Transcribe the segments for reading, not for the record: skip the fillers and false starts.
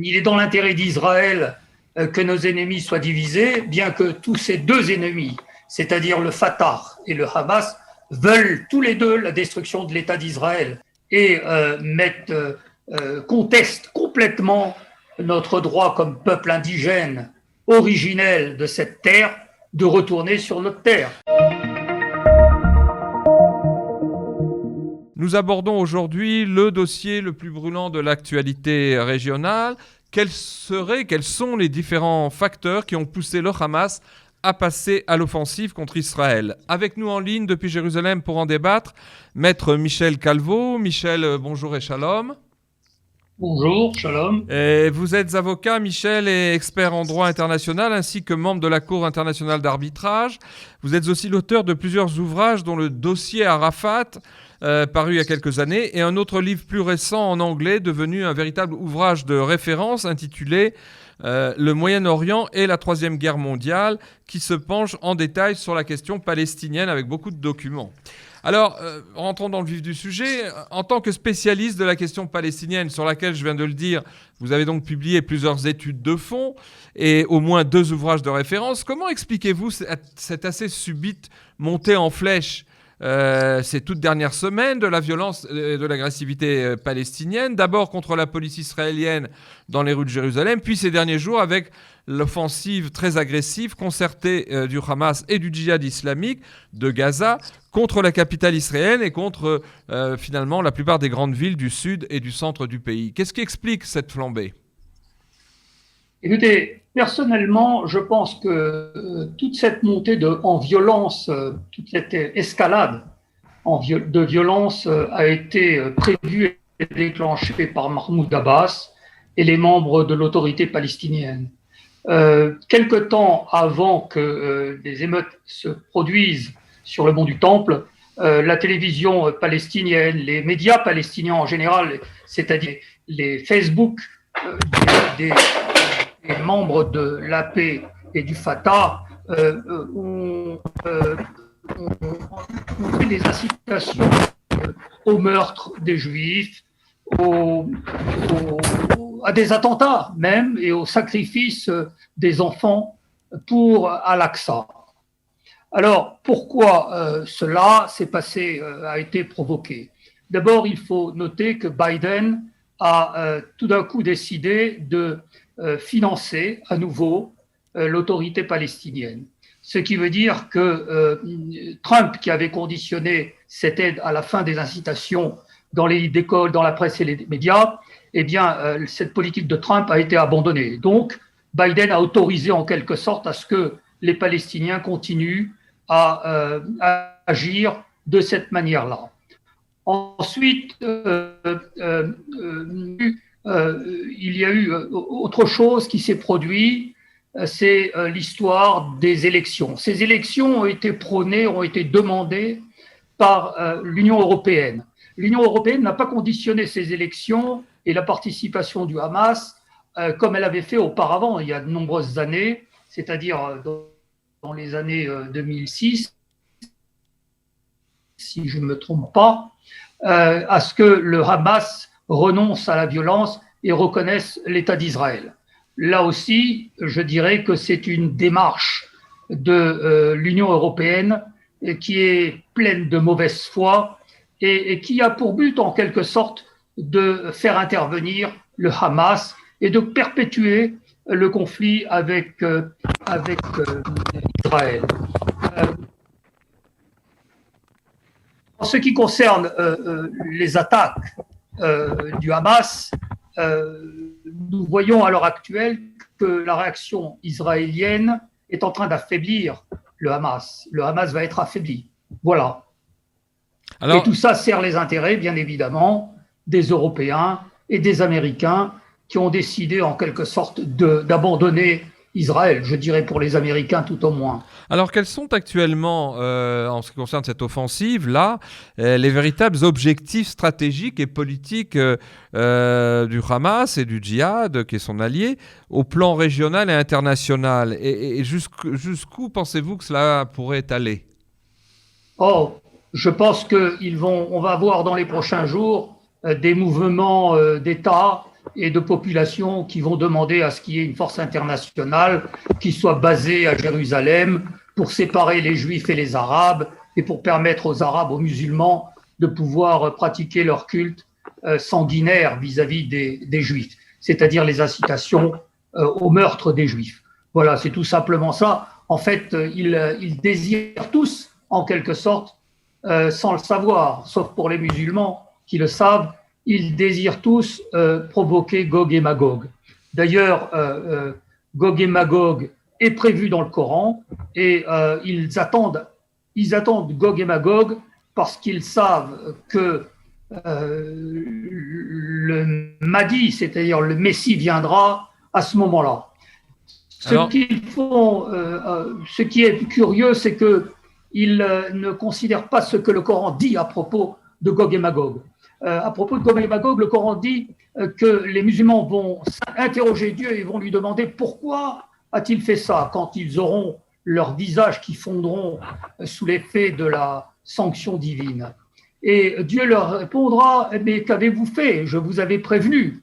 il est dans l'intérêt d'Israël que nos ennemis soient divisés, bien que tous ces deux ennemis, c'est-à-dire le Fatah et le Hamas, veulent tous les deux la destruction de l'État d'Israël et contestent complètement notre droit comme peuple indigène originel de cette terre de retourner sur notre terre. Nous abordons aujourd'hui le dossier le plus brûlant de l'actualité régionale. Quels sont les différents facteurs qui ont poussé le Hamas à passer à l'offensive contre Israël? Avec nous en ligne depuis Jérusalem pour en débattre, maître Michel Calvo. Michel, bonjour et shalom. Bonjour, shalom. Vous êtes avocat, Michel, et expert en droit international ainsi que membre de la Cour internationale d'arbitrage. Vous êtes aussi l'auteur de plusieurs ouvrages dont le dossier Arafat, paru il y a quelques années, et un autre livre plus récent en anglais devenu un véritable ouvrage de référence intitulé Le Moyen-Orient et la Troisième Guerre mondiale, qui se penche en détail sur la question palestinienne avec beaucoup de documents. Alors, rentrons dans le vif du sujet. En tant que spécialiste de la question palestinienne, sur laquelle je viens de le dire, vous avez donc publié plusieurs études de fond et au moins 2 ouvrages de référence. Comment expliquez-vous cette assez subite montée en flèche ces toutes dernières semaines de la violence et de l'agressivité palestinienne, d'abord contre la police israélienne dans les rues de Jérusalem, puis ces derniers jours avec l'offensive très agressive, concertée du Hamas et du djihad islamique de Gaza contre la capitale israélienne et contre finalement la plupart des grandes villes du sud et du centre du pays. Qu'est-ce qui explique cette flambée ? Écoutez, personnellement, je pense que toute cette montée en violence, toute cette escalade de violence a été prévue et déclenchée par Mahmoud Abbas et les membres de l'autorité palestinienne. Quelque temps avant que les émeutes se produisent sur le mont du Temple, la télévision palestinienne, les médias palestiniens en général, c'est-à-dire les Facebook des membres de l'AP et du Fatah, ont fait des incitations au meurtre des Juifs, à des attentats même, et au sacrifice des enfants pour Al-Aqsa. Alors, pourquoi cela a été provoqué? D'abord, il faut noter que Biden a tout d'un coup décidé de financer à nouveau l'autorité palestinienne. Ce qui veut dire que Trump, qui avait conditionné cette aide à la fin des incitations dans les livres d'école, dans la presse et les médias, eh bien, cette politique de Trump a été abandonnée. Donc, Biden a autorisé en quelque sorte à ce que les Palestiniens continuent à agir de cette manière-là. Ensuite, il y a eu autre chose qui s'est produit, c'est l'histoire des élections. Ces élections ont été prônées, ont été demandées par l'Union européenne. L'Union européenne n'a pas conditionné ces élections et la participation du Hamas comme elle avait fait auparavant, il y a de nombreuses années, c'est-à-dire dans les années 2006, si je ne me trompe pas, à ce que le Hamas renonce à la violence et reconnaisse l'État d'Israël. Là aussi, je dirais que c'est une démarche de l'Union européenne qui est pleine de mauvaise foi et qui a pour but, en quelque sorte, de faire intervenir le Hamas et de perpétuer le conflit avec Israël. En ce qui concerne les attaques du Hamas, nous voyons à l'heure actuelle que la réaction israélienne est en train d'affaiblir le Hamas. Le Hamas va être affaibli. Voilà. Alors, et tout ça sert les intérêts, bien évidemment, des Européens et des Américains qui ont décidé en quelque sorte d'abandonner Israël, je dirais pour les Américains tout au moins. Alors quels sont actuellement, en ce qui concerne cette offensive-là, les véritables objectifs stratégiques et politiques du Hamas et du djihad, qui est son allié, au plan régional et international? Et jusqu'où pensez-vous que cela pourrait aller? Oh, je pense qu'on va avoir dans les prochains jours des mouvements d'État et de populations qui vont demander à ce qu'il y ait une force internationale qui soit basée à Jérusalem pour séparer les Juifs et les Arabes et pour permettre aux Arabes, aux musulmans, de pouvoir pratiquer leur culte sanguinaire vis-à-vis des Juifs, c'est-à-dire les incitations au meurtre des Juifs. Voilà, c'est tout simplement ça. En fait, ils désirent tous, en quelque sorte, sans le savoir, sauf pour les musulmans qui le savent, ils désirent tous provoquer Gog et Magog. D'ailleurs, Gog et Magog est prévu dans le Coran et ils attendent Gog et Magog parce qu'ils savent que le Mahdi, c'est-à-dire le Messie, viendra à ce moment-là. Ce qui est curieux, c'est qu'ils ne considèrent pas ce que le Coran dit à propos de Gog et Magog. À propos de Gog et Magog, le Coran dit que les musulmans vont interroger Dieu et vont lui demander pourquoi a-t-il fait ça quand ils auront leurs visages qui fondront sous l'effet de la sanction divine. Et Dieu leur répondra, mais qu'avez-vous fait? Je vous avais prévenu.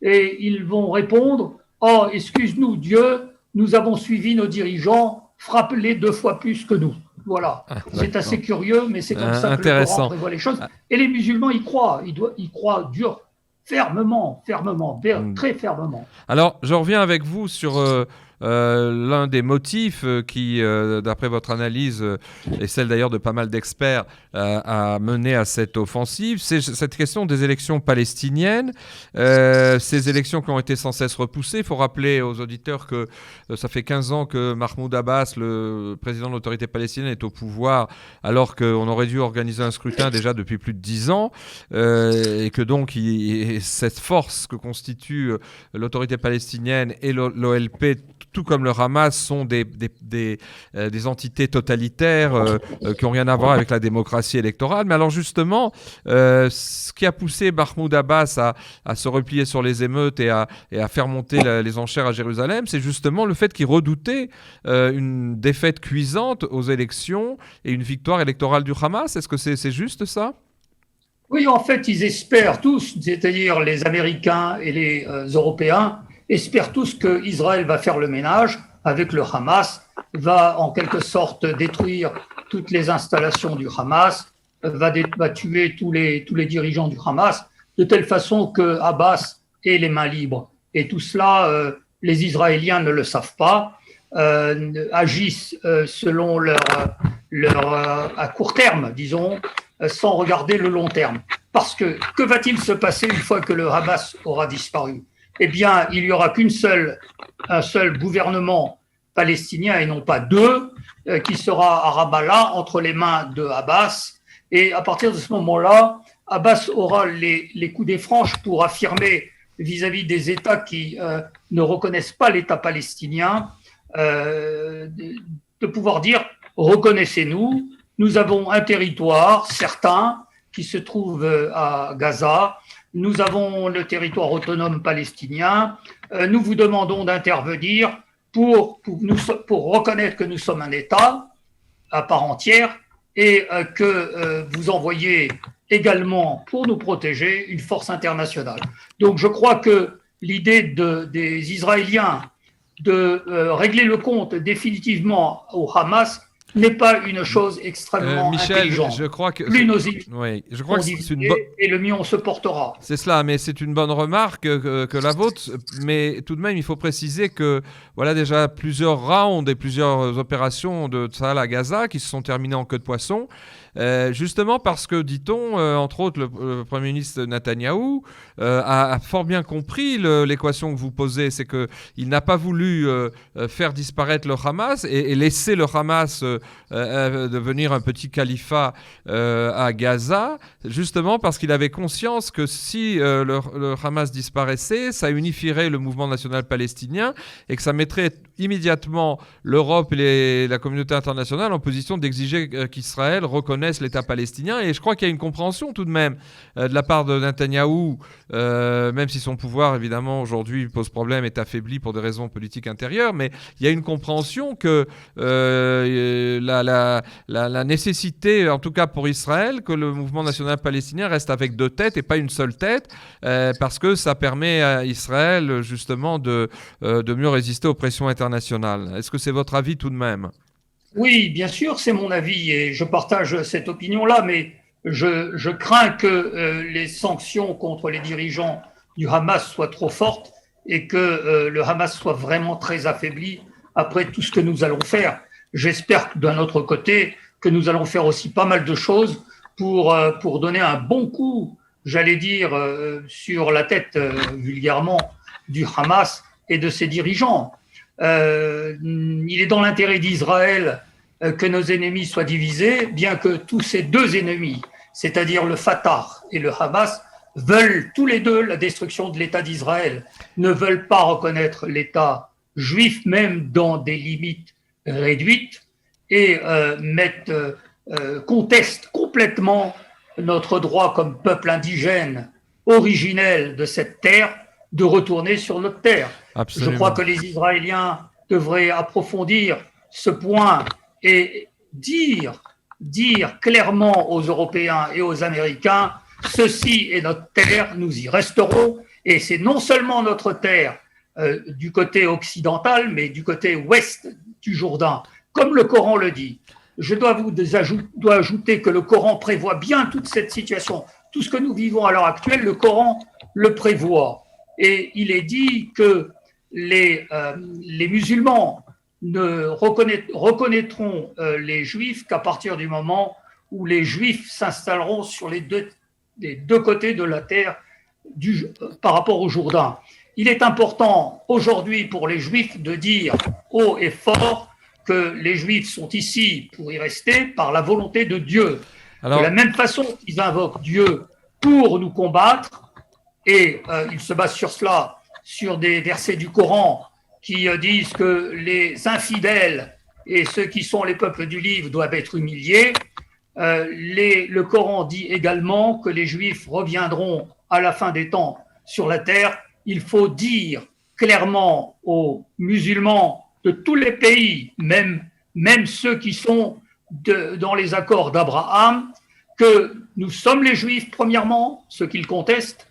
Et ils vont répondre, oh, excuse-nous Dieu, nous avons suivi nos dirigeants, frappe-les 2 fois plus que nous. Voilà, c'est assez curieux, mais c'est comme ça que le Coran prévoit les choses. Et les musulmans y croient, ils croient dur, fermement, très fermement. Alors, je reviens avec vous sur l'un des motifs qui, d'après votre analyse, et celle d'ailleurs de pas mal d'experts, a mené à cette offensive, c'est cette question des élections palestiniennes. Ces élections qui ont été sans cesse repoussées. Il faut rappeler aux auditeurs que ça fait 15 ans que Mahmoud Abbas, le président de l'autorité palestinienne, est au pouvoir, alors qu'on aurait dû organiser un scrutin déjà depuis plus de 10 ans, et que donc cette force que constitue l'autorité palestinienne et l'OLP, tout comme le Hamas, sont des entités totalitaires qui n'ont rien à voir avec la démocratie électorale. Mais alors justement, ce qui a poussé Mahmoud Abbas à se replier sur les émeutes et à faire monter les enchères à Jérusalem, c'est justement le fait qu'il redoutait une défaite cuisante aux élections et une victoire électorale du Hamas. Est-ce que c'est juste ça ? Oui, en fait, ils espèrent tous, c'est-à-dire les Américains et les Européens, espèrent tous qu'Israël va faire le ménage avec le Hamas, va en quelque sorte détruire toutes les installations du Hamas, va tuer tous les dirigeants du Hamas, de telle façon que Abbas ait les mains libres. Et tout cela, les Israéliens ne le savent pas, agissent selon à court terme, disons, sans regarder le long terme. Parce que va-t-il se passer une fois que le Hamas aura disparu ? Eh bien, il n'y aura un seul gouvernement palestinien et non pas 2, qui sera à Ramallah entre les mains de Abbas. Et à partir de ce moment-là, Abbas aura les coudées franches pour affirmer vis-à-vis des États qui ne reconnaissent pas l'État palestinien, de pouvoir dire « reconnaissez-nous, nous avons un territoire certain qui se trouve à Gaza, nous avons le territoire autonome palestinien, nous vous demandons d'intervenir pour reconnaître que nous sommes un État à part entière et que vous envoyez également pour nous protéger une force internationale. » Donc je crois que l'idée des Israéliens de régler le compte définitivement au Hamas n'est pas une chose extrêmement intelligente. Je crois que plus nos je crois que c'est une et le mieux on se portera. C'est cela, mais c'est une bonne remarque que la vôtre. Mais tout de même, il faut préciser que voilà déjà plusieurs rounds et plusieurs opérations de Tsahal à Gaza qui se sont terminées en queue de poisson. Justement parce que, dit-on, entre autres, le Premier ministre Netanyahou a fort bien compris l'équation que vous posez, c'est qu'il n'a pas voulu faire disparaître le Hamas et laisser le Hamas devenir un petit califat à Gaza, justement parce qu'il avait conscience que si le Hamas disparaissait, ça unifierait le mouvement national palestinien et que ça mettrait immédiatement l'Europe et la communauté internationale en position d'exiger qu'Israël reconnaisse reconnaissent l'État palestinien. Et je crois qu'il y a une compréhension tout de même de la part de Netanyahou, même si son pouvoir, évidemment, aujourd'hui pose problème, est affaibli pour des raisons politiques intérieures, mais il y a une compréhension que la nécessité, en tout cas pour Israël, que le mouvement national palestinien reste avec deux têtes et pas une seule tête, parce que ça permet à Israël, justement, de mieux résister aux pressions internationales. Est-ce que c'est votre avis tout de même ? Oui, bien sûr, c'est mon avis et je partage cette opinion-là, mais je crains que les sanctions contre les dirigeants du Hamas soient trop fortes et que le Hamas soit vraiment très affaibli après tout ce que nous allons faire. J'espère que d'un autre côté, que nous allons faire aussi pas mal de choses pour donner un bon coup, j'allais dire, sur la tête, vulgairement, du Hamas et de ses dirigeants. Il est dans l'intérêt d'Israël que nos ennemis soient divisés, bien que tous ces deux ennemis, c'est-à-dire le Fatah et le Hamas, veulent tous les deux la destruction de l'État d'Israël, ne veulent pas reconnaître l'État juif, même dans des limites réduites, et contestent complètement notre droit comme peuple indigène originel de cette terre de retourner sur notre terre. Absolument. Je crois que les Israéliens devraient approfondir ce point et dire clairement aux Européens et aux Américains, ceci est notre terre, nous y resterons, et c'est non seulement notre terre du côté occidental, mais du côté ouest du Jourdain, comme le Coran le dit. Je dois ajouter que le Coran prévoit bien toute cette situation. Tout ce que nous vivons à l'heure actuelle, le Coran le prévoit. Et il est dit que les musulmans ne reconnaîtront les juifs qu'à partir du moment où les juifs s'installeront sur les deux côtés de la terre par rapport au Jourdain. Il est important aujourd'hui pour les juifs de dire haut et fort que les juifs sont ici pour y rester par la volonté de Dieu. Alors, de la même façon qu'ils invoquent Dieu pour nous combattre, et ils se basent sur cela, sur des versets du Coran qui disent que les infidèles et ceux qui sont les peuples du livre doivent être humiliés. Le Coran dit également que les Juifs reviendront à la fin des temps sur la terre. Il faut dire clairement aux musulmans de tous les pays, même ceux qui sont dans les accords d'Abraham, que nous sommes les Juifs, premièrement, ceux qu'ils contestent,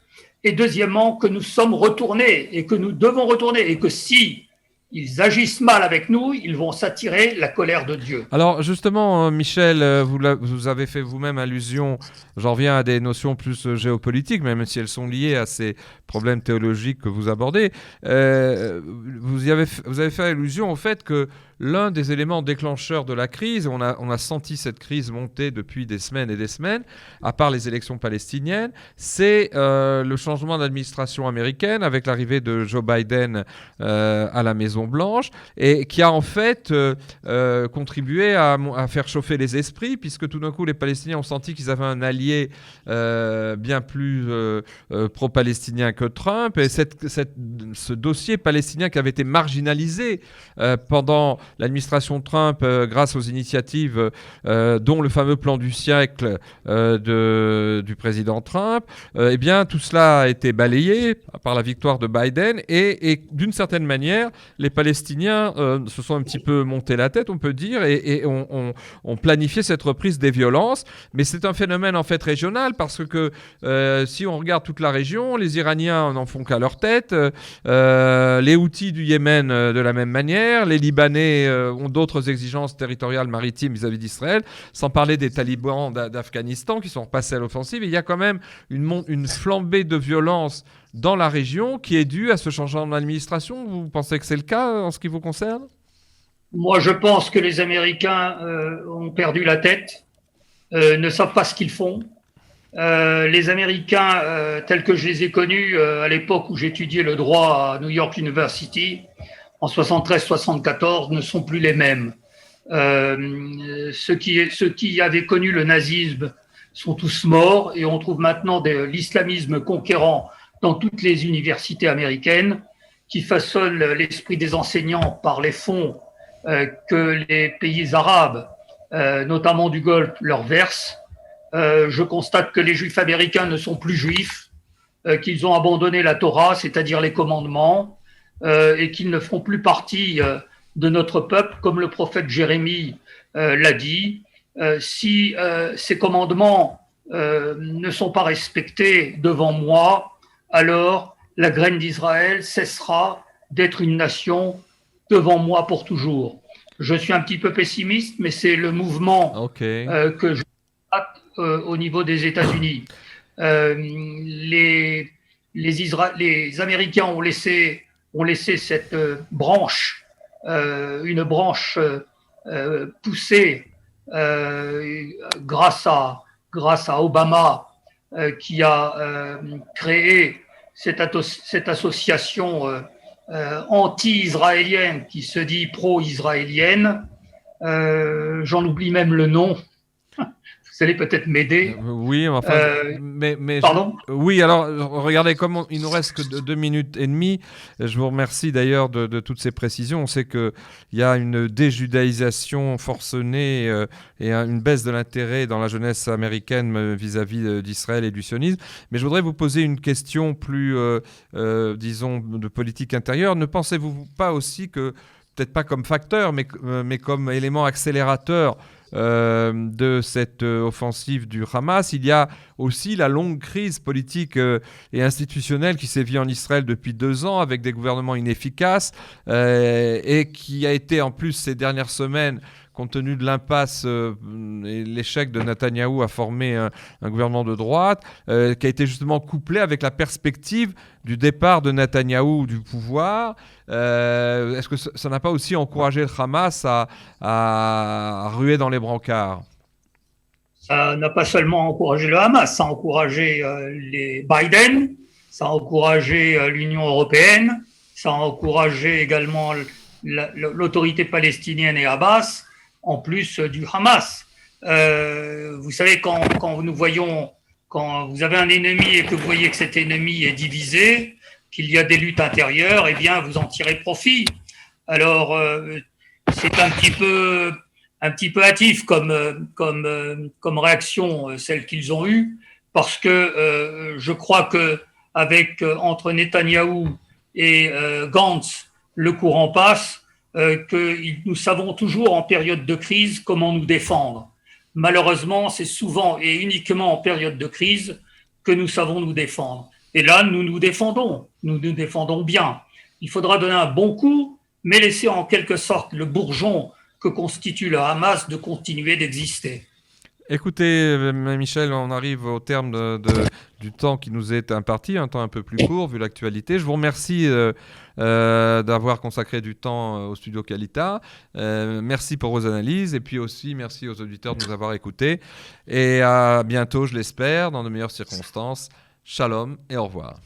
et deuxièmement, que nous sommes retournés et que nous devons retourner, et que si ils agissent mal avec nous, ils vont s'attirer la colère de Dieu. Alors justement, Michel, vous avez fait vous-même allusion, j'en reviens à des notions plus géopolitiques, même si elles sont liées à ces problèmes théologiques que vous abordez. Vous avez fait allusion au fait que l'un des éléments déclencheurs de la crise, on a senti cette crise monter depuis des semaines et des semaines, à part les élections palestiniennes, c'est le changement d'administration américaine avec l'arrivée de Joe Biden à la Maison-Blanche, et qui a en fait contribué à faire chauffer les esprits, puisque tout d'un coup les Palestiniens ont senti qu'ils avaient un allié bien plus pro-palestinien que Trump, et ce dossier palestinien qui avait été marginalisé pendant l'administration Trump grâce aux initiatives dont le fameux plan du siècle du président Trump, eh bien tout cela a été balayé par la victoire de Biden, et d'une certaine manière les Palestiniens se sont un petit peu monté la tête, on peut dire, et ont planifié cette reprise des violences. Mais c'est un phénomène en fait régional, parce que si on regarde toute la région, les Iraniens n'en font qu'à leur tête, les Houthis du Yémen de la même manière, les Libanais ont d'autres exigences territoriales maritimes vis-à-vis d'Israël, sans parler des talibans d'Afghanistan qui sont repassés à l'offensive. Il y a quand même une flambée de violence dans la région qui est due à ce changement d'administration. Vous pensez que c'est le cas en ce qui vous concerne ? Moi, je pense que les Américains ont perdu la tête, ne savent pas ce qu'ils font. Les Américains, tels que je les ai connus à l'époque où j'étudiais le droit à New York University, en 73-74, ne sont plus les mêmes. Ceux qui avaient connu le nazisme sont tous morts, et on trouve maintenant l'islamisme conquérant dans toutes les universités américaines, qui façonnent l'esprit des enseignants par les fonds que les pays arabes notamment du Golfe, leur versent. Je constate que les Juifs américains ne sont plus juifs, qu'ils ont abandonné la Torah, c'est-à-dire les commandements, et qu'ils ne feront plus partie de notre peuple, comme le prophète Jérémie l'a dit. Si ces commandements ne sont pas respectés devant moi, alors la graine d'Israël cessera d'être une nation devant moi pour toujours. Je suis un petit peu pessimiste, mais c'est le mouvement que je constate au niveau des États-Unis. Les Américains ont laissé cette branche, une branche poussée grâce à Obama, qui a créé cette association anti-israélienne qui se dit pro-israélienne. J'en oublie même le nom. Vous allez peut-être m'aider. Oui, enfin, pardon. Oui, alors regardez, comme il nous reste que 2 minutes et demie, je vous remercie d'ailleurs de toutes ces précisions. On sait qu'il y a une déjudaïsation forcenée et une baisse de l'intérêt dans la jeunesse américaine vis-à-vis d'Israël et du sionisme. Mais je voudrais vous poser une question plus, disons, de politique intérieure. Ne pensez-vous pas aussi que, peut-être pas comme facteur, mais comme élément accélérateur de cette offensive du Hamas, il y a aussi la longue crise politique et institutionnelle qui sévit en Israël depuis 2 ans avec des gouvernements inefficaces et qui a été en plus ces dernières semaines, compte tenu de l'impasse et l'échec de Netanyahou à former un gouvernement de droite, qui a été justement couplé avec la perspective du départ de Netanyahou du pouvoir. Est-ce que ça n'a pas aussi encouragé le Hamas à ruer dans les brancards? Ça n'a pas seulement encouragé le Hamas, ça a encouragé les Biden, ça a encouragé l'Union européenne, ça a encouragé également l'autorité palestinienne et Abbas, en plus du Hamas. Vous savez, quand vous avez un ennemi et que vous voyez que cet ennemi est divisé, qu'il y a des luttes intérieures, eh bien, vous en tirez profit. Alors, c'est un petit peu hâtif comme réaction, celle qu'ils ont eue, parce que je crois que entre Netanyahou et Gantz, le courant passe, que nous savons toujours en période de crise comment nous défendre. Malheureusement, c'est souvent et uniquement en période de crise que nous savons nous défendre. Et là, nous nous défendons bien. Il faudra donner un bon coup, mais laisser en quelque sorte le bourgeon que constitue le Hamas de continuer d'exister. Écoutez, Michel, on arrive au terme du temps qui nous est imparti, un temps un peu plus court vu l'actualité. Je vous remercie d'avoir consacré du temps au Studio Qualita. Merci pour vos analyses et puis aussi merci aux auditeurs de nous avoir écoutés. Et à bientôt, je l'espère, dans de meilleures circonstances. Shalom et au revoir.